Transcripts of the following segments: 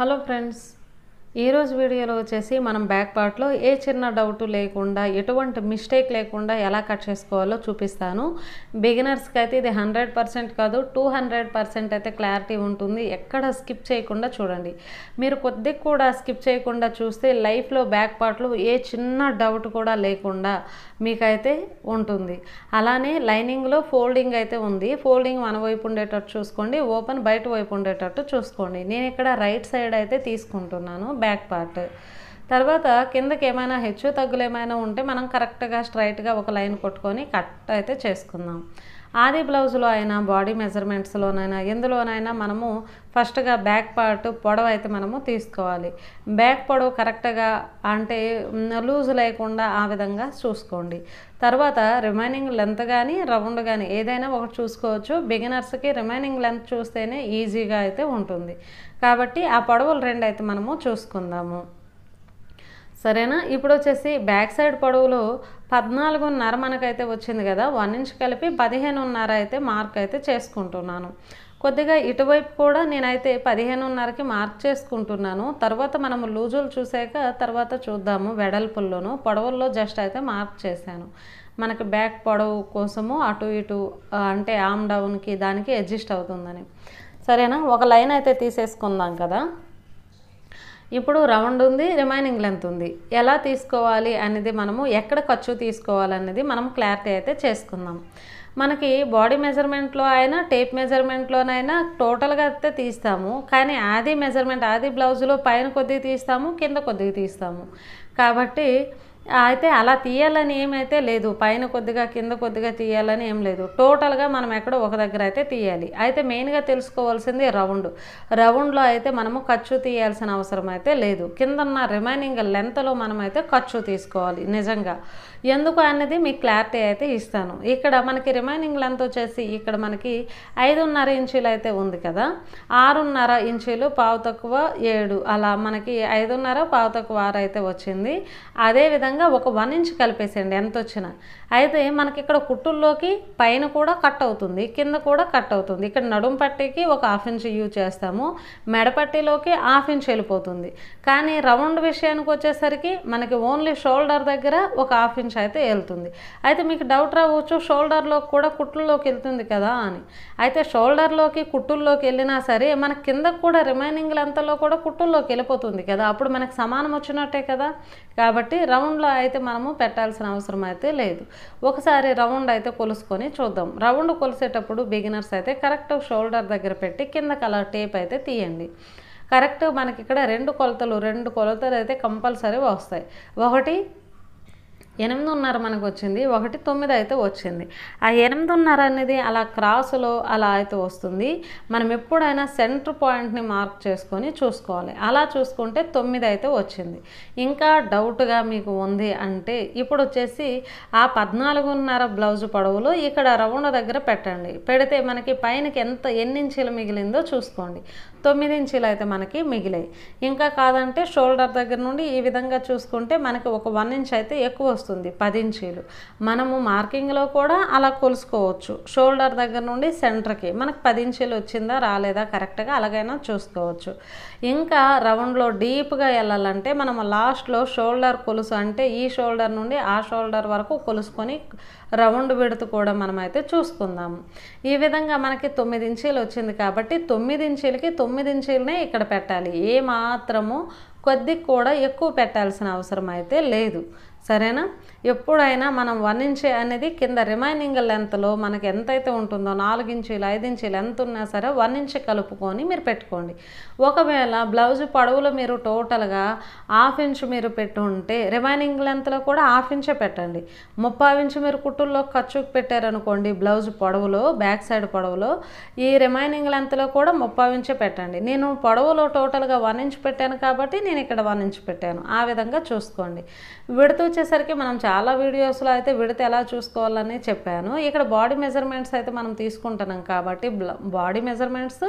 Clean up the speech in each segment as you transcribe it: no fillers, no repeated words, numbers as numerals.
Hello friends, ఈరోజు వీడియోలో వచ్చేసి మనం బ్యాక్ పార్ట్లో ఏ చిన్న డౌట్ లేకుండా ఎటువంటి మిస్టేక్ లేకుండా ఎలా కట్ చేసుకోవాలో చూపిస్తాను. బిగినర్స్కి అయితే ఇది 100% కాదు 200% అయితే క్లారిటీ ఉంటుంది. ఎక్కడ స్కిప్ చేయకుండా చూడండి. మీరు కొద్దిగా కూడా స్కిప్ చేయకుండా చూస్తే లైఫ్లో బ్యాక్ పార్ట్లో ఏ చిన్న డౌట్ కూడా లేకుండా మీకైతే ఉంటుంది. అలానే లైనింగ్లో ఫోల్డింగ్ అయితే ఉంది. ఫోల్డింగ్ మన వైపు ఉండేటట్టు చూసుకోండి, ఓపెన్ బయట వైపు ఉండేటట్టు చూసుకోండి. నేను ఇక్కడ రైట్ సైడ్ అయితే తీసుకుంటున్నాను బ్యాక్ పార్ట్. తర్వాత కిందకి ఏమైనా హెచ్చు తగ్గులు ఏమైనా ఉంటే మనం కరెక్ట్గా స్ట్రైట్గా ఒక లైన్ కొట్టుకొని కట్ అయితే చేసుకుందాం. ఆది బ్లౌజ్లో అయినా బాడీ మెజర్మెంట్స్లోనైనా ఎందులోనైనా మనము ఫస్ట్గా బ్యాక్ పార్ట్ పొడవు అయితే మనము తీసుకోవాలి. బ్యాక్ పొడవు కరెక్ట్గా అంటే లూజ్ లేకుండా ఆ విధంగా చూసుకోండి. తర్వాత రిమైనింగ్ లెంత్ కానీ రౌండ్ కానీ ఏదైనా ఒకటి చూసుకోవచ్చు. బిగినర్స్కి రిమైనింగ్ లెంత్ చూస్తేనే ఈజీగా అయితే ఉంటుంది. కాబట్టి ఆ పొడవులు రెండు అయితే మనము చూసుకుందాము. సరేనా? ఇప్పుడు వచ్చేసి బ్యాక్ సైడ్ పొడవులో 14.5 మనకైతే వచ్చింది కదా, 1 ఇంచ్ కలిపి 15.5 అయితే మార్క్ అయితే చేసుకుంటున్నాను. కొద్దిగా ఇటువైపు కూడా నేనైతే 15.5కి మార్క్ చేసుకుంటున్నాను. తర్వాత మనము లూజులు చూసాక తర్వాత చూద్దాము. వెడల్పుల్లోనూ పొడవుల్లో జస్ట్ అయితే మార్క్ చేశాను. మనకి బ్యాక్ పొడవు కోసము అటు ఇటు అంటే ఆమ్ డౌన్కి దానికి అడ్జస్ట్ అవుతుందని. సరేనా? ఒక లైన్ అయితే తీసేసుకుందాం కదా. ఇప్పుడు రౌండ్ ఉంది, రిమైనింగ్ లెంత్ ఉంది. ఎలా తీసుకోవాలి అనేది మనము ఎక్కడ ఖర్చు తీసుకోవాలనేది మనం క్లారిటీ అయితే చేసుకుందాం. మనకి బాడీ మెజర్మెంట్లో అయినా టేప్ మెజర్మెంట్లోనైనా టోటల్గా అయితే తీస్తాము. కానీ ఆది మెజర్మెంట్ ఆది బ్లౌజ్లో పైన కొద్దిగా తీస్తాము, కింద కొద్దిగా తీస్తాము. కాబట్టి అయితే అలా తీయాలని ఏమైతే లేదు, పైన కొద్దిగా కింద కొద్దిగా తీయాలని ఏం లేదు. టోటల్గా మనం ఎక్కడో ఒక దగ్గర అయితే తీయాలి. అయితే మెయిన్గా తెలుసుకోవాల్సింది రౌండ్లో అయితే మనము ఖర్చు తీయాల్సిన అవసరం అయితే లేదు. కింద ఉన్న రిమైనింగ్ లెంత్లో మనమైతే ఖర్చు తీసుకోవాలి. నిజంగా ఎందుకు అనేది మీకు క్లారిటీ అయితే ఇస్తాను. ఇక్కడ మనకి రిమైనింగ్ లెంత్ వచ్చేసి ఇక్కడ మనకి 5.5 ఇంచులు అయితే ఉంది కదా, 6.5 ఇంచులు పావు తక్కువ 7 అలా మనకి 5.5 పావు తక్కువ 6 అయితే వచ్చింది. అదేవిధంగా ఒక 1 ఇంచ్ కలిపేసేయండి ఎంత వచ్చినా. అయితే మనకి ఇక్కడ కుట్టుల్లోకి పైన కూడా కట్ అవుతుంది, కింద కూడా కట్ అవుతుంది. ఇక్కడ నడుం పట్టీకి ఒక 1/2 ఇంచ్ యూజ్ చేస్తాము, మెడపట్టీలోకి 1/2 ఇంచ్ వెళ్ళిపోతుంది. కానీ రౌండ్ విషయానికి వచ్చేసరికి మనకి ఓన్లీ షోల్డర్ దగ్గర ఒక 1/2 ఇంచ్ అయితే వెళ్తుంది. అయితే మీకు డౌట్ రావచ్చు, షోల్డర్లోకి కూడా కుట్టుల్లోకి వెళ్తుంది కదా అని. అయితే షోల్డర్లోకి కుట్టుల్లోకి వెళ్ళినా సరే మన కిందకు కూడా రిమైనింగ్ లెంత్లో కూడా కుట్టుల్లోకి వెళ్ళిపోతుంది కదా, అప్పుడు మనకు సమానం వచ్చినట్టే కదా. కాబట్టి రౌండ్లో అయితే మనము పెట్టాల్సిన అవసరం అయితే లేదు. ఒకసారి రౌండ్ అయితే కొలుసుకొని చూద్దాం. రౌండ్ కొలిసేటప్పుడు బిగినర్స్ అయితే కరెక్ట్ షోల్డర్ దగ్గర పెట్టి కింద కలర్ టేప్ అయితే తీయండి. కరెక్ట్ మనకి ఇక్కడ రెండు కొలతలు అయితే కంపల్సరీ వస్తాయి. ఒకటి 8.5 మనకు వచ్చింది, ఒకటి 9 అయితే వచ్చింది. ఆ 8.5 అనేది అలా క్రాసులో అలా అయితే వస్తుంది. మనం ఎప్పుడైనా సెంటర్ పాయింట్ని మార్క్ చేసుకొని చూసుకోవాలి. అలా చూసుకుంటే 9 అయితే వచ్చింది. ఇంకా డౌట్గా మీకు ఉంది అంటే ఇప్పుడు వచ్చేసి ఆ 14.5 బ్లౌజ్ పొడవులో ఇక్కడ రౌండ్ దగ్గర పెట్టండి. పెడితే మనకి పైనకి ఎన్ని ఇంచీలు మిగిలిందో చూసుకోండి. 9 ఇంచీలు అయితే మనకి మిగిలాయి. ఇంకా కాదంటే షోల్డర్ దగ్గర నుండి ఈ విధంగా చూసుకుంటే మనకి ఒక 1 ఇంచ్ అయితే ఎక్కువ వస్తుంది, 10 ఇంచీలు. మనము మార్కింగ్లో కూడా అలా కొలుసుకోవచ్చు. షోల్డర్ దగ్గర నుండి సెంటర్కి మనకు 10 ఇంచీలు వచ్చిందా రాలేదా కరెక్ట్గా అలాగైనా చూసుకోవచ్చు. ఇంకా రౌండ్లో డీప్గా వెళ్ళాలంటే మనము లాస్ట్లో షోల్డర్ కొలుసు అంటే ఈ షోల్డర్ నుండి ఆ షోల్డర్ వరకు కొలుసుకొని రౌండ్ విడత కూడా మనమైతే చూసుకుందాము. ఈ విధంగా మనకి 9 ఇంచీలు వచ్చింది కాబట్టి 9 ఇంచీలకి 9 ఇంచీలనే ఇక్కడ పెట్టాలి. ఏ మాత్రము కొద్దిగా కూడా ఎక్కువ పెట్టాల్సిన అవసరం అయితే లేదు. సరేనా? ఎప్పుడైనా మనం 1 ఇంచ్ అనేది కింద రిమైనింగ్ లెంత్లో మనకి ఎంతైతే ఉంటుందో 4 ఇంచీలు 5 ఇంచీలు ఎంత ఉన్నా సరే 1 ఇంచ్ కలుపుకొని మీరు పెట్టుకోండి. ఒకవేళ బ్లౌజ్ పొడవులో మీరు టోటల్గా 1/2 ఇంచ్ మీరు పెట్టుంటే రిమైనింగ్ లెంత్లో కూడా 1/2 ఇంచే పెట్టండి. 3/4 ఇంచ్ మీరు కుట్టుల్లో ఖర్చుకు పెట్టారనుకోండి బ్లౌజ్ పొడవులో బ్యాక్ సైడ్ పొడవులో, ఈ రిమైనింగ్ లెంత్లో కూడా 3/4 ఇంచే పెట్టండి. నేను పొడవులో టోటల్గా 1 ఇంచ్ పెట్టాను కాబట్టి నేను ఇక్కడ 1 ఇంచ్ పెట్టాను. ఆ విధంగా చూసుకోండి. విడత వచ్చేసరికి మనం చాలా వీడియోస్లో అయితే విడత ఎలా చూసుకోవాలని చెప్పాను. ఇక్కడ బాడీ మెజర్మెంట్స్ అయితే మనం తీసుకుంటున్నాం కాబట్టి బాడీ మెజర్మెంట్స్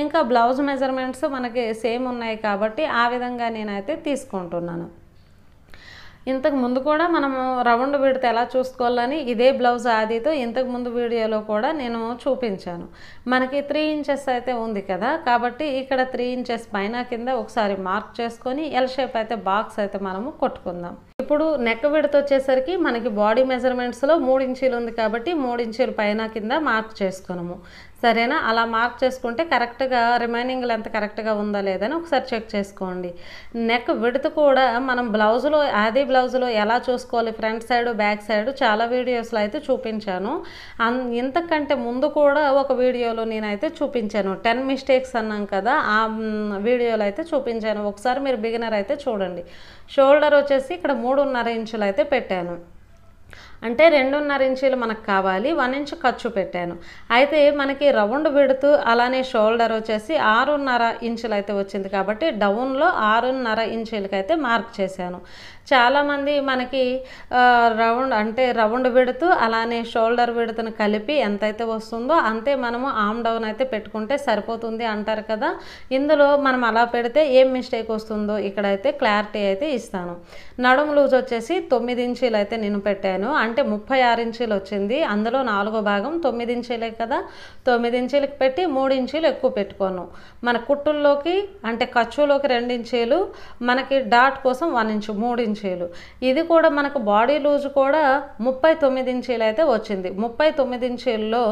ఇంకా బ్లౌజ్ మెజర్మెంట్స్ మనకి సేమ్ ఉన్నాయి కాబట్టి ఆ విధంగా నేనైతే తీసుకుంటున్నాను. ఇంతకు ముందు కూడా మనము రౌండ్ విడత ఎలా చూసుకోవాలని ఇదే బ్లౌజ్ ఆదితో ఇంతకు ముందు వీడియోలో కూడా నేను చూపించాను. మనకి 3 ఇంచెస్ అయితే ఉంది కదా, కాబట్టి ఇక్కడ 3 ఇంచెస్ పైన కింద ఒకసారి మార్క్ చేసుకొని ఎల్ షేప్ అయితే బాక్స్ అయితే మనము కొట్టుకుందాం. ఇప్పుడు నెక్ విడత వచ్చేసరికి మనకి బాడీ మెజర్మెంట్స్లో 3 ఇంచీలు ఉంది కాబట్టి 3 ఇంచీలు పైన కింద మార్క్ చేసుకున్నాము. సరేనా? అలా మార్క్ చేసుకుంటే కరెక్ట్గా రిమైనింగ్ లెంత్ కరెక్ట్గా ఉందా లేదని ఒకసారి చెక్ చేసుకోండి. నెక్ విడత కూడా మనం బ్లౌజ్లో ఆది బ్లౌజ్లో ఎలా చూసుకోవాలి ఫ్రంట్ సైడ్ బ్యాక్ సైడ్ చాలా వీడియోస్లో అయితే చూపించాను. ఇంతకంటే ముందు కూడా ఒక వీడియోలో నేనైతే చూపించాను. 10 మిస్టేక్స్ అన్నాం కదా, ఆ వీడియోలో అయితే చూపించాను. ఒకసారి మీరు బిగినర్ అయితే చూడండి. షోల్డర్ వచ్చేసి ఇక్కడ 3.5 ఇంచులు అయితే పెట్టాను. అంటే 2.5 ఇంచీలు మనకు కావాలి, 1 ఇంచ్ ఖర్చు పెట్టాను. అయితే మనకి రౌండ్ విడుతూ అలానే షోల్డర్ వచ్చేసి 6.5 ఇంచులు అయితే వచ్చింది కాబట్టి డౌన్లో 6.5 ఇంచులకైతే మార్క్ చేశాను. చాలామంది మనకి రౌండ్ విడుతూ అలానే షోల్డర్ విడుతును కలిపి ఎంతైతే వస్తుందో అంతే మనము ఆమ్ డౌన్ అయితే పెట్టుకుంటే సరిపోతుంది అంటారు కదా. ఇందులో మనం అలా పెడితే ఏం మిస్టేక్ వస్తుందో ఇక్కడైతే క్లారిటీ అయితే ఇస్తాను. నడుము లూజ్ వచ్చేసి 9 ఇంచీలు అయితే నేను పెట్టాను. అంటే 36 ఇంచీలు వచ్చింది. అందులో 4వ భాగం 9 ఇంచీలే కదా, 9 ఇంచీలకు పెట్టి 3 ఇంచీలు ఎక్కువ పెట్టుకోను. మన కుట్టుల్లోకి అంటే ఖర్చులోకి 2 ఇంచీలు, మనకి డాట్ కోసం 1 ఇంచు 3 ఇంచీలు. ఇది కూడా మనకు బాడీ లూజ్ కూడా 39 ఇంచీలు అయితే వచ్చింది. 39 ఇంచీల్లో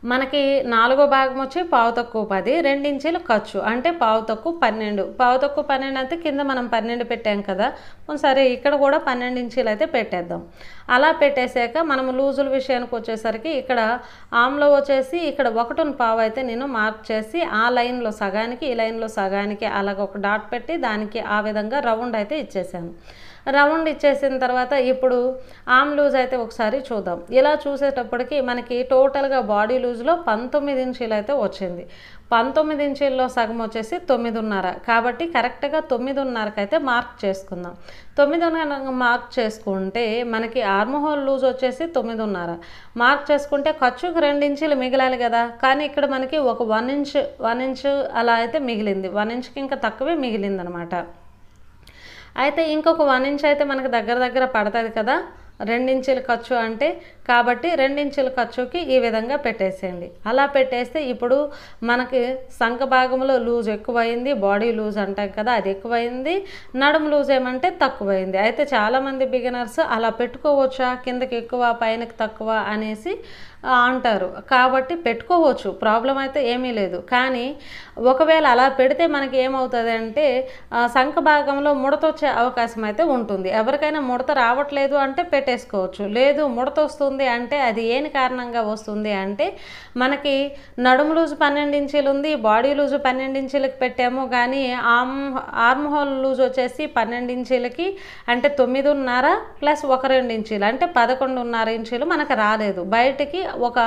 మనకి 4వ భాగం వచ్చి పావు తక్కువ 10, 2 ఇంచీలు ఖర్చు అంటే పావు తక్కువ 12. పావు తక్కువ 12 అయితే కింద మనం 12 పెట్టాం కదా, సరే ఇక్కడ కూడా 12 ఇంచీలు అయితే పెట్టేద్దాం. అలా పెట్టేశాక మనం లూజుల విషయానికి వచ్చేసరికి ఇక్కడ ఆమ్లో వచ్చేసి ఇక్కడ 1.25 అయితే నేను మార్క్ చేసి ఆ లైన్లో సగానికి ఈ లైన్లో సగానికి అలాగ ఒక డాట్ పెట్టి దానికి ఆ విధంగా రౌండ్ అయితే ఇచ్చేసాను. రౌండ్ ఇచ్చేసిన తర్వాత ఇప్పుడు ఆమ్ లూజ్ అయితే ఒకసారి చూద్దాం. ఇలా చూసేటప్పటికి మనకి టోటల్గా బాడీ లూజ్లో 19 ఇంచీలు అయితే వచ్చింది. 19 ఇంచీల్లో సగం వచ్చేసి 9.5 కాబట్టి కరెక్ట్గా 9.5కి అయితే మార్క్ చేసుకుందాం. 9.5 మార్క్ చేసుకుంటే మనకి ఆర్మ్ హోల్ లూజ్ వచ్చేసి 9.5 మార్క్ చేసుకుంటే ఖర్చుకు 2 ఇంచీలు మిగిలాలి కదా, కానీ ఇక్కడ మనకి ఒక 1 ఇంచ్ అలా అయితే మిగిలింది. 1 ఇంచ్కి ఇంకా తక్కువే మిగిలింది అనమాట. అయితే ఇంకొక 1 ఇంచ్ అయితే మనకు దగ్గర పడుతుంది కదా 2 ఇంచీల ఖర్చు అంటే, కాబట్టి 2 ఇంచుల ఖర్చుకి ఈ విధంగా పెట్టేసేయండి. అలా పెట్టేస్తే ఇప్పుడు మనకి సంక భాగంలో లూజ్ ఎక్కువైంది, బాడీ లూజ్ అంటాం కదా అది ఎక్కువైంది, నడుము లూజ్ ఏమంటే తక్కువైంది. అయితే చాలామంది బిగినర్స్ అలా పెట్టుకోవచ్చా, కిందకి ఎక్కువ పైనకి తక్కువ అనేసి అంటారు. కాబట్టి పెట్టుకోవచ్చు, ప్రాబ్లం అయితే ఏమీ లేదు. కానీ ఒకవేళ అలా పెడితే మనకి ఏమవుతుంది అంటే సంక భాగంలో ముడత వచ్చే అవకాశం అయితే ఉంటుంది. ఎవరికైనా ముడత రావట్లేదు అంటే పెట్టేసుకోవచ్చు. లేదు ముడత వస్తుంది అంటే అది ఏని కారణంగా వస్తుంది అంటే మనకి నడుము లూజు 12 ఇంచీలు ఉంది, బాడీ లూజు 12 ఇంచీలకి పెట్టాము, కానీ ఆర్మ్ హోల్ లూజ్ వచ్చేసి 12 ఇంచీలకి అంటే 9.5 ప్లస్ ఒక 2 ఇంచీలు అంటే 11.5 ఇంచీలు మనకు రాలేదు. బయటికి ఒక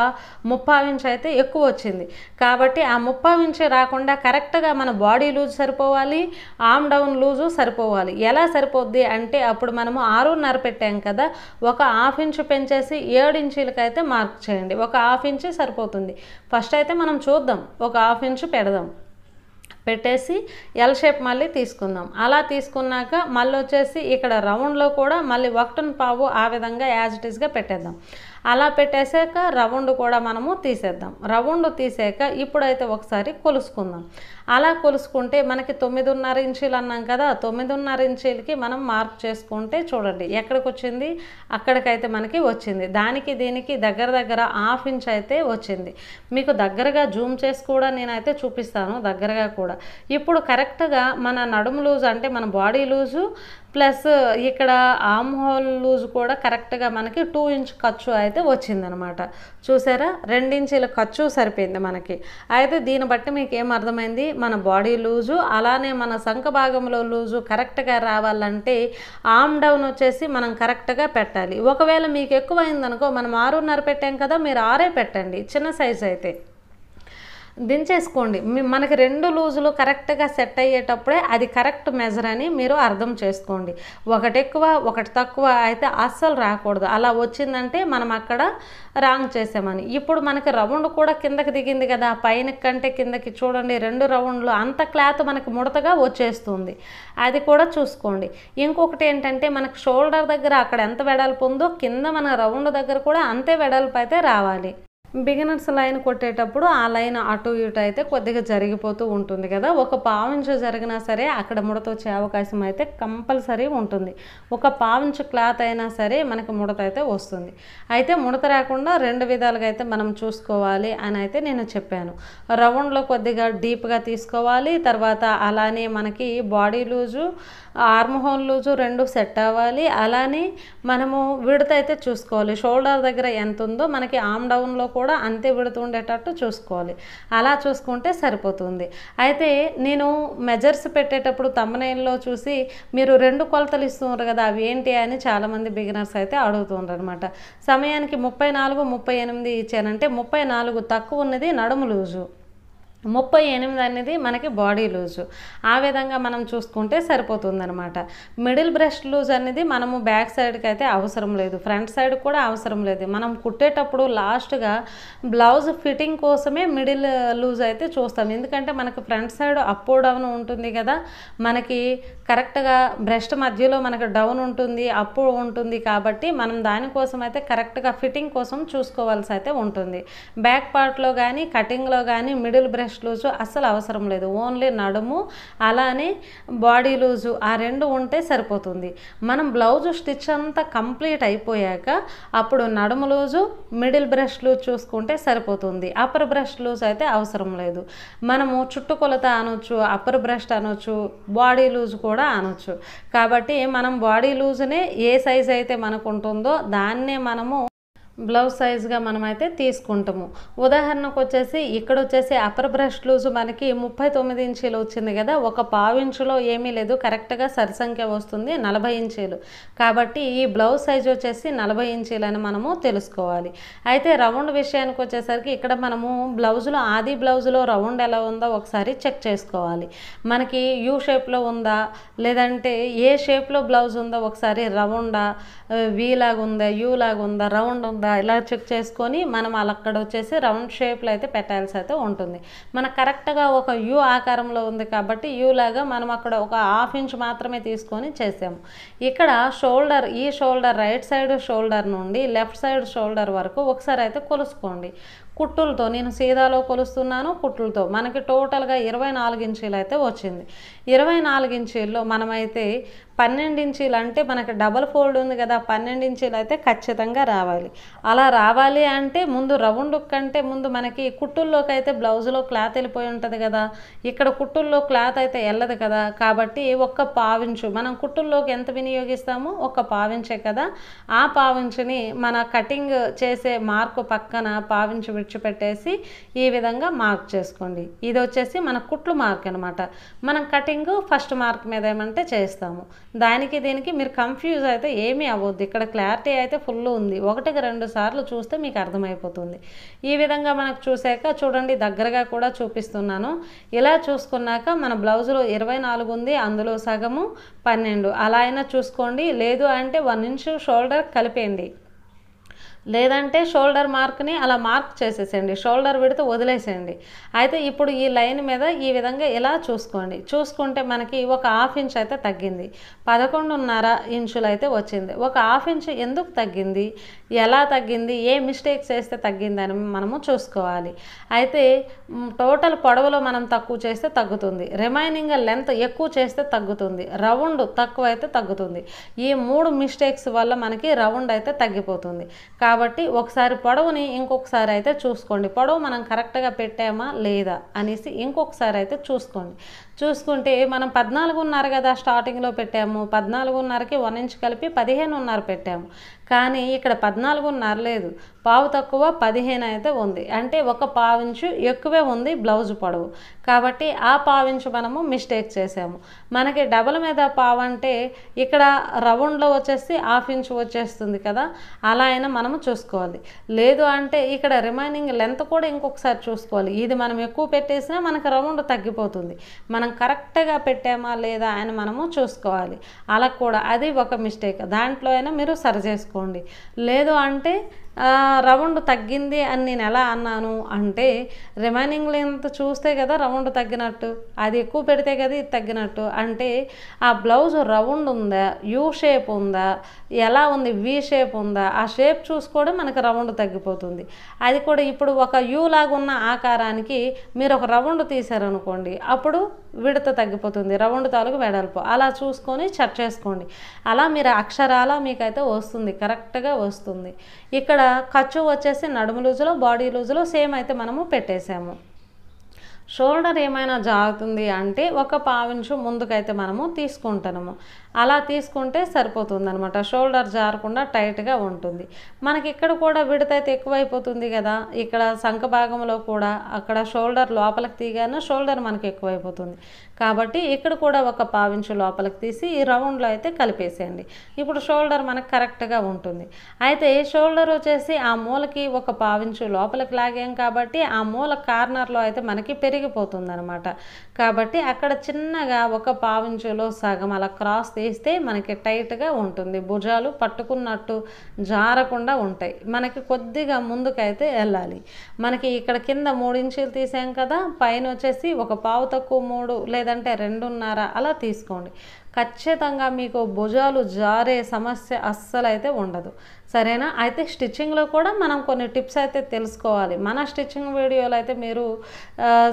30 ఇంచ్ అయితే ఎక్కువ వచ్చింది. కాబట్టి ఆ 30 ఇంచ్ రాకుండా కరెక్ట్గా మన బాడీ లూజ్ సరిపోవాలి, ఆర్మ్ డౌన్ లూజు సరిపోవాలి. ఎలా సరిపోద్ది అంటే అప్పుడు మనము 6.5 పెట్టాం కదా, ఒక 1/2 ఇంచ్ పెంచేసి 7 ఇంచీలకి అయితే మార్క్ చేయండి. ఒక 1/2 ఇంచ్ సరిపోతుంది. ఫస్ట్ అయితే మనం చూద్దాం, ఒక 1/2 ఇంచ్ పెడదాం. పెట్టేసి ఎల్ షేప్ మళ్ళీ తీసుకుందాం. అలా తీసుకున్నాక మళ్ళీ వచ్చేసి ఇక్కడ రౌండ్లో కూడా మళ్ళీ 1.25 ఆ విధంగా యాజ్ ఇట్ ఈస్గా పెట్టేద్దాం. అలా పెట్టేసాక రౌండ్ కూడా మనము తీసేద్దాం. రౌండ్ తీసాక ఇప్పుడైతే ఒకసారి కొలుసుకుందాం. అలా కొలుసుకుంటే మనకి 9.5 ఇంచీలు అన్నాం కదా, 9.5 ఇంచీలకి మనం మార్క్ చేసుకుంటే చూడండి ఎక్కడికి వచ్చింది, అక్కడికైతే మనకి వచ్చింది. దానికి దీనికి దగ్గర 1/2 ఇంచ్ అయితే వచ్చింది. మీకు దగ్గరగా జూమ్ చేసి కూడా నేనైతే చూపిస్తాను దగ్గరగా కూడా. ఇప్పుడు కరెక్ట్గా మన నడుము లూజ్ అంటే మన బాడీ లూజు ప్లస్ ఇక్కడ ఆర్మ్ హోల్ లూజ్ కూడా కరెక్ట్గా మనకి 2 ఇంచ్ ఖర్చు అయితే వచ్చిందనమాట. చూసారా, 2 ఇంచీల ఖర్చు సరిపోయింది మనకి. అయితే దీన్ని బట్టి మీకు ఏం అర్థమైంది, మన బాడీ లూజు అలానే మన సంక భాగంలో లూజు కరెక్ట్గా రావాలంటే ఆర్మ్ డౌన్ వచ్చేసి మనం కరెక్ట్గా పెట్టాలి. ఒకవేళ మీకు ఎక్కువైందనుకో, మనం 6.5 పెట్టాం కదా, మీరు 6 పెట్టండి చిన్న సైజు అయితే. దించేసుకోండి. మనకి 2 లూజులు కరెక్ట్‌గా సెట్ అయ్యేటప్పుడే అది కరెక్ట్ మెజర్ అని మీరు అర్థం చేసుకోండి. ఒకటి ఎక్కువ, ఒకటి తక్కువ అయితే అస్సలు రాకూడదు. అలా వచ్చిందంటే మనం అక్కడ రాంగ్ చేసామని. ఇప్పుడు మనకి రౌండ్ కూడా కిందకి దిగింది కదా, పైన కంటే కిందకి చూడండి 2 రౌండ్లు అంత క్లాత్ మనకి ముడతగా వచ్చేస్తుంది. అది కూడా చూసుకోండి. ఇంకొకటి ఏంటంటే మనకి షోల్డర్ దగ్గర అక్కడ ఎంత వెడల్పు ఉందో కింద మన రౌండ్ దగ్గర కూడా అంతే వెడల్పు అయితే రావాలి. బిగినర్స్ లైన్ కొట్టేటప్పుడు ఆ లైన్ అటు ఇటు అయితే కొద్దిగా జరిగిపోతూ ఉంటుంది కదా, ఒక పావించు జరిగినా సరే అక్కడ ముడత వచ్చే అవకాశం అయితే కంపల్సరీ ఉంటుంది. ఒక పావించు క్లాత్ అయినా సరే మనకి ముడత అయితే వస్తుంది. అయితే ముడత రాకుండా 2 విధాలుగా అయితే మనం చూసుకోవాలి అని అయితే నేను చెప్పాను. రౌండ్లో కొద్దిగా డీప్గా తీసుకోవాలి, తర్వాత అలానే మనకి body loose, arm whole loose 2 set అవ్వాలి. అలానే మనము విడత అయితే చూసుకోవాలి. షోల్డర్ దగ్గర ఎంత ఉందో మనకి ఆర్మ్ డౌన్లో కూడా అంతే విడత ఉండేటట్టు చూసుకోవాలి. అలా చూసుకుంటే సరిపోతుంది. అయితే నేను మెజర్స్ పెట్టేటప్పుడు థంబ్నెయిల్లో చూసి మీరు 2 కొలతలు ఇస్తున్నారు కదా, అవి ఏంటి అని చాలామంది బిగినర్స్ అయితే అడుగుతున్నారు అనమాట. సమయానికి 34, 38 ఇచ్చానంటే 34 తక్కువ ఉన్నది నడుము లూజు, 38 అనేది మనకి బాడీ లూజు. ఆ విధంగా మనం చూసుకుంటే సరిపోతుందనమాట. మిడిల్ బ్రెస్ట్ లూజ్ అనేది మనము బ్యాక్ సైడ్కి అయితే అవసరం లేదు, ఫ్రంట్ సైడ్ కూడా అవసరం లేదు. మనం కుట్టేటప్పుడు లాస్ట్గా బ్లౌజ్ ఫిట్టింగ్ కోసమే మిడిల్ లూజ్ అయితే చూస్తాం. ఎందుకంటే మనకి ఫ్రంట్ సైడ్ అప్ డౌన్ ఉంటుంది కదా, మనకి కరెక్ట్గా బ్రెస్ట్ మధ్యలో మనకి డౌన్ ఉంటుంది, అప్ ఉంటుంది. కాబట్టి మనం దానికోసం అయితే కరెక్ట్గా ఫిట్టింగ్ కోసం చూసుకోవాల్సి అయితే ఉంటుంది. బ్యాక్ పార్ట్లో కానీ కటింగ్లో కానీ మిడిల్ బ్రెస్ట్ లూజు అస్సలు అవసరం లేదు. ఓన్లీ నడుము అలానే బాడీ లూజు ఆ 2 ఉంటే సరిపోతుంది. మనం బ్లౌజు స్టిచ్ అంతా కంప్లీట్ అయిపోయాక అప్పుడు నడుము లూజు, మిడిల్ బ్రెస్ట్ లూజ్ చూసుకుంటే సరిపోతుంది. అప్పర్ బ్రెస్ట్ లూజ్ అయితే అవసరం లేదు. మనము చుట్టుకొలత అనొచ్చు, అప్పర్ బ్రెస్ట్ అనొచ్చు, బాడీ లూజ్ కూడా అనొచ్చు. కాబట్టి మనం బాడీ లూజ్నే ఏ సైజ్ అయితే మనకు ఉంటుందో దాన్నే మనము బ్లౌజ్ సైజ్గా మనమైతే తీసుకుంటాము. ఉదాహరణకు వచ్చేసి ఇక్కడ వచ్చేసి అప్పర్ బ్రెస్ట్ లూజ్ మనకి 39 ఇంచీలు వచ్చింది కదా, ఒక పావించులో ఏమీ లేదు, కరెక్ట్గా సరిసంఖ్య వస్తుంది 40 ఇంచీలు. కాబట్టి ఈ బ్లౌజ్ సైజ్ వచ్చేసి 40 ఇంచీలని మనము తెలుసుకోవాలి. అయితే రౌండ్ విషయానికి వచ్చేసరికి ఇక్కడ మనము బ్లౌజులో ఆది బ్లౌజులో రౌండ్ ఎలా ఉందో ఒకసారి చెక్ చేసుకోవాలి. మనకి యూ షేప్లో ఉందా లేదంటే ఏ షేప్లో బ్లౌజ్ ఉందో ఒకసారి, రౌండా, వీ లాగా ఉందా, యూ లాగా ఉందా, రౌండ్ ఉందా, ఇలా చెక్ చేసుకొని మనం అక్కడ వచ్చేసి రౌండ్ షేప్లో అయితే పెట్టాల్సి అయితే ఉంటుంది. మనకు కరెక్ట్గా ఒక యూ ఆకారంలో ఉంది కాబట్టి యూ లాగా మనం అక్కడ ఒక 1/2 ఇంచ్ మాత్రమే తీసుకొని చేసాము. ఇక్కడ షోల్డర్, ఈ షోల్డర్ రైట్ సైడ్ షోల్డర్ నుండి లెఫ్ట్ సైడ్ షోల్డర్ వరకు ఒకసారి అయితే కొలుసుకోండి. కుట్టులతో, నేను సీదాలో కొలుస్తున్నాను, కుట్టులతో మనకి టోటల్గా 24 ఇంచీలు అయితే వచ్చింది. 24 ఇంచీల్లో మనమైతే 12 ఇంచీలు అంటే మనకి డబల్ ఫోల్డ్ ఉంది కదా, 12 ఇంచీలు అయితే ఖచ్చితంగా రావాలి. అలా రావాలి అంటే ముందు రౌండ్ కంటే ముందు మనకి కుట్టుల్లోకి అయితే బ్లౌజులో క్లాత్ వెళ్ళిపోయి ఉంటుంది కదా, ఇక్కడ కుట్టుల్లో క్లాత్ అయితే వెళ్ళదు కదా. కాబట్టి ఒక్క పావించు మనం కుట్టుల్లోకి ఎంత వినియోగిస్తామో ఒక పావించే కదా, ఆ పావించుని మన కటింగ్ చేసే మార్కు పక్కన పావించు విడిచిపెట్టేసి ఈ విధంగా మార్క్ చేసుకోండి. ఇది వచ్చేసి మన కుట్లు మార్క్ అనమాట. మనం కటింగ్ ఫస్ట్ మార్క్ మీద ఏమంటే చేస్తాము. దానికి దీనికి మీరు కన్ఫ్యూజ్ అయితే ఏమీ అవ్వద్దు. ఇక్కడ క్లారిటీ అయితే ఫుల్ ఉంది. 1-2 సార్లు చూస్తే మీకు అర్థమైపోతుంది. ఈ విధంగా మనకు చూసాక చూడండి, దగ్గరగా కూడా చూపిస్తున్నాను. ఇలా చూసుకున్నాక మన బ్లౌజులో 24 ఉంది, అందులో సగము 12. అలా అయినా చూసుకోండి. లేదు అంటే 1 ఇంచ్ షోల్డర్ కలిపేయండి, లేదంటే షోల్డర్ మార్క్ని అలా మార్క్ చేసేసేయండి, షోల్డర్ విడితే వదిలేసేయండి. అయితే ఇప్పుడు ఈ లైన్ మీద ఈ విధంగా ఇలా చూసుకోండి. చూసుకుంటే మనకి ఒక 1/2 ఇంచ్ అయితే తగ్గింది, 11.5 ఇంచులు అయితే వచ్చింది. ఒక 1/2 ఇంచ్ ఎందుకు తగ్గింది, ఎలా తగ్గింది, ఏ మిస్టేక్స్ చేస్తే తగ్గిందని మనము చూసుకోవాలి. అయితే టోటల్ పొడవులో మనం తక్కువ చేస్తే తగ్గుతుంది, రిమైనింగ్ లెంత్ ఎక్కువ చేస్తే తగ్గుతుంది, రౌండ్ తక్కువ అయితే తగ్గుతుంది. ఈ 3 మిస్టేక్స్ వల్ల మనకి రౌండ్ అయితే తగ్గిపోతుంది. కాబట్టి ఒకసారి పొడవుని ఇంకొకసారి అయితే చూసుకోండి. పొడవు మనం కరెక్ట్గా పెట్టామా లేదా అనేసి ఇంకొకసారి అయితే చూసుకోండి. చూసుకుంటే మనం 14.5 కదా స్టార్టింగ్లో పెట్టాము, 14.5కి 1 ఇంచ్ కలిపి 15.5 పెట్టాము. కానీ ఇక్కడ 14.5 లేదు, పావు తక్కువ 15 అయితే ఉంది. అంటే ఒక పావించు ఎక్కువే ఉంది బ్లౌజ్ పొడవు. కాబట్టి ఆ పావించు మనము మిస్టేక్ చేసాము. మనకి డబల్ మీద పావు అంటే ఇక్కడ రౌండ్లో వచ్చేసి 1/2 ఇంచ్ వచ్చేస్తుంది కదా, అలా అయినా మనము చూసుకోవాలి. లేదు అంటే ఇక్కడ రిమైనింగ్ లెంత్ కూడా ఇంకొకసారి చూసుకోవాలి. ఇది మనం ఎక్కువ పెట్టేసినా మనకు రౌండ్ తగ్గిపోతుంది. మనం కరెక్ట్గా పెట్టామా లేదా అని మనము చూసుకోవాలి. అలా కూడా అది ఒక మిస్టేక్. దాంట్లో అయినా మీరు సరి చేసుకోండి. లేదు అంటే రౌండ్ తగ్గింది అని నేను ఎలా అన్నాను అంటే, రిమైనింగ్ లెంత్ చూస్తే కదా రౌండ్ తగ్గినట్టు, అది ఎక్కువ పెడితే కదా ఇది తగ్గినట్టు. అంటే ఆ బ్లౌజ్ రౌండ్ ఉందా, యూ షేప్ ఉందా, ఎలా ఉంది, వి షేప్ ఉందా, ఆ షేప్ చూసుకోవడం మనకు రౌండ్ తగ్గిపోతుంది. అది కూడా ఇప్పుడు ఒక యూ లాగా ఉన్న ఆకారానికి మీరు ఒక రౌండ్ తీసారనుకోండి, అప్పుడు విడత తగ్గిపోతుంది, రౌండ్ తాలూకు వెడల్పు. అలా చూసుకొని చెక్ చేసుకోండి. అలా మీరు అక్షరాల మీకైతే వస్తుంది, కరెక్ట్గా వస్తుంది. ఇక్కడ ఖర్చు వచ్చేసి నడుము లూజులో బాడీ లూజులో సేమ్ అయితే మనము పెట్టేసాము. షోల్డర్ ఏమైనా జారుతుంది అంటే ఒక పావించు ముందుకైతే మనము తీసుకుంటాము. అలా తీసుకుంటే సరిపోతుంది అనమాట. షోల్డర్ జారకుండా టైట్గా ఉంటుంది. మనకి ఇక్కడ కూడా విడత అయితే ఎక్కువైపోతుంది కదా, ఇక్కడ సంఖ భాగంలో కూడా అక్కడ షోల్డర్ లోపలికి తీగాను షోల్డర్ మనకి ఎక్కువైపోతుంది. కాబట్టి ఇక్కడ కూడా ఒక పావించు లోపలికి తీసి ఈ రౌండ్లో అయితే కలిపేసేయండి. ఇప్పుడు షోల్డర్ మనకు కరెక్ట్గా ఉంటుంది. అయితే షోల్డర్ వచ్చేసి ఆ మూలకి ఒక పావించు లోపలికి లాగాం కాబట్టి ఆ మూల కార్నర్లో అయితే మనకి పెరిగిపోతుంది అనమాట. కాబట్టి అక్కడ చిన్నగా ఒక పావించులో సగం అలా క్రాస్ తీస్తే మనకి టైట్గా ఉంటుంది. భుజాలు పట్టుకున్నట్టు జారకుండా ఉంటాయి. మనకి కొద్దిగా ముందుకైతే వెళ్ళాలి. మనకి ఇక్కడ కింద 3 ఇంచులు తీసాం కదా, పైన వచ్చేసి ఒక పావు తక్కువ 3 లేదంటే 2.5 అలా తీసుకోండి. ఖచ్చితంగా మీకు భుజాలు జారే సమస్య అస్సలు అయితే ఉండదు. సరేనా? అయితే స్టిచ్చింగ్లో కూడా మనం కొన్ని టిప్స్ అయితే తెలుసుకోవాలి. మన స్టిచ్చింగ్ వీడియోలు అయితే మీరు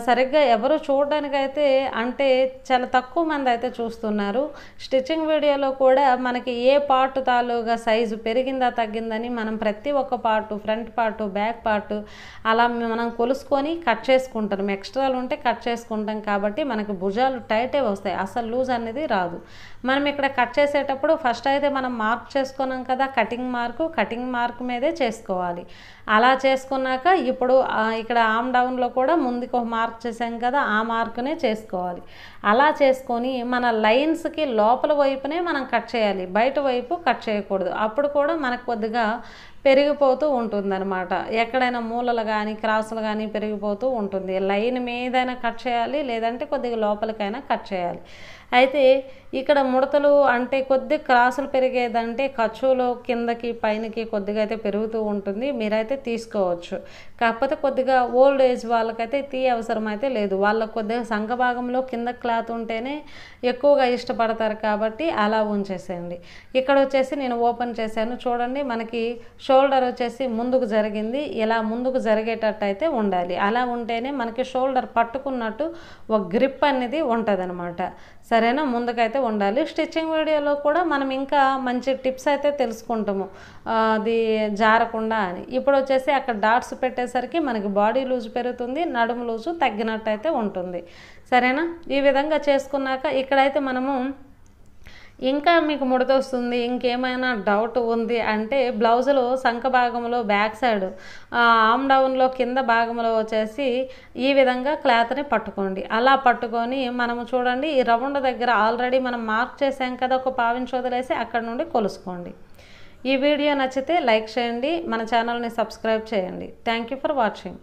సరిగ్గా ఎవరు చూడడానికైతే అంటే చాలా తక్కువ మంది అయితే చూస్తున్నారు. స్టిచ్చింగ్ వీడియోలో కూడా మనకి ఏ పార్ట్ తాలూగా సైజు పెరిగిందా తగ్గిందని మనం ప్రతి ఒక్క part, front part, back part అలా మనం కొలుసుకొని కట్ చేసుకుంటాం. ఎక్స్ట్రాలు ఉంటే కట్ చేసుకుంటాం కాబట్టి మనకి భుజాలు టైటే వస్తాయి, అసలు లూజ్ అనేది రాదు. మనం ఇక్కడ కట్ చేసేటప్పుడు ఫస్ట్ అయితే మనం మార్క్ చేసుకున్నాం కదా, కటింగ్ మార్క్ మీదే చేసుకోవాలి. అలా చేసుకున్నాక ఇప్పుడు ఇక్కడ ఆమ్ డౌన్లో కూడా ముందుకు ఒక మార్క్ చేసాం కదా, ఆ మార్కునే చేసుకోవాలి. అలా చేసుకొని మన లైన్స్కి లోపల వైపునే మనం కట్ చేయాలి, బయట వైపు కట్ చేయకూడదు. అప్పుడు కూడా మనకు కొద్దిగా పెరిగిపోతూ ఉంటుందన్నమాట. ఎక్కడైనా మూలలు కానీ క్రాసులు కానీ పెరిగిపోతూ ఉంటుంది. లైన్ మీదైనా కట్ చేయాలి, లేదంటే కొద్దిగా లోపలికైనా కట్ చేయాలి. అయితే ఇక్కడ ముడతలు అంటే కొద్దిగా క్రాసులు పెరిగేదంటే ఖర్చులో కిందకి పైనకి కొద్దిగా అయితే పెరుగుతూ ఉంటుంది. మీరైతే తీసుకోవచ్చు. కాకపోతే కొద్దిగా ఓల్డ్ ఏజ్ వాళ్ళకైతే అవసరం అయితే లేదు. వాళ్ళకు కొద్దిగా సంఘ భాగంలో కింద క్లాత్ ఉంటేనే ఎక్కువగా ఇష్టపడతారు కాబట్టి అలా ఉంచేసేయండి. ఇక్కడ వచ్చేసి నేను ఓపెన్ చేశాను చూడండి. మనకి షోల్డర్ వచ్చేసి ముందుకు జరిగింది, ఇలా ముందుకు జరిగేటట్టు అయితే ఉండాలి. అలా ఉంటేనే మనకి షోల్డర్ పట్టుకున్నట్టు ఒక గ్రిప్ అనేది ఉంటుంది అనమాట. సరేనా? ముందుకైతే ఉండాలి. స్టిచ్చింగ్ వీడియోలో కూడా మనం ఇంకా మంచి టిప్స్ అయితే తెలుసుకుంటాము అది జారకుండా అని. ఇప్పుడు వచ్చేసి అక్కడ డాట్స్ పెట్టేసరికి మనకి బాడీ లూజ్ పెరుగుతుంది, నడుము లూజు తగ్గినట్టు అయితే ఉంటుంది. సరేనా? ఈ విధంగా చేసుకున్నాక ఇక్కడైతే మనము ఇంకా మీకు ముడత వస్తుంది, ఇంకేమైనా డౌట్ ఉంది అంటే బ్లౌజులో సంఖ భాగంలో బ్యాక్ సైడ్ ఆమ్ డౌన్లో కింద భాగంలో వచ్చేసి ఈ విధంగా క్లాత్ని పట్టుకోండి. అలా పట్టుకొని మనము చూడండి ఈ రౌండ్ దగ్గర ఆల్రెడీ మనం మార్క్ చేసాం కదా, ఒక పావించి వదిలేసి అక్కడ నుండి కొలుసుకోండి. ఈ వీడియో నచ్చితే లైక్ చేయండి, మన ఛానల్ని సబ్స్క్రైబ్ చేయండి. Thank you for watching.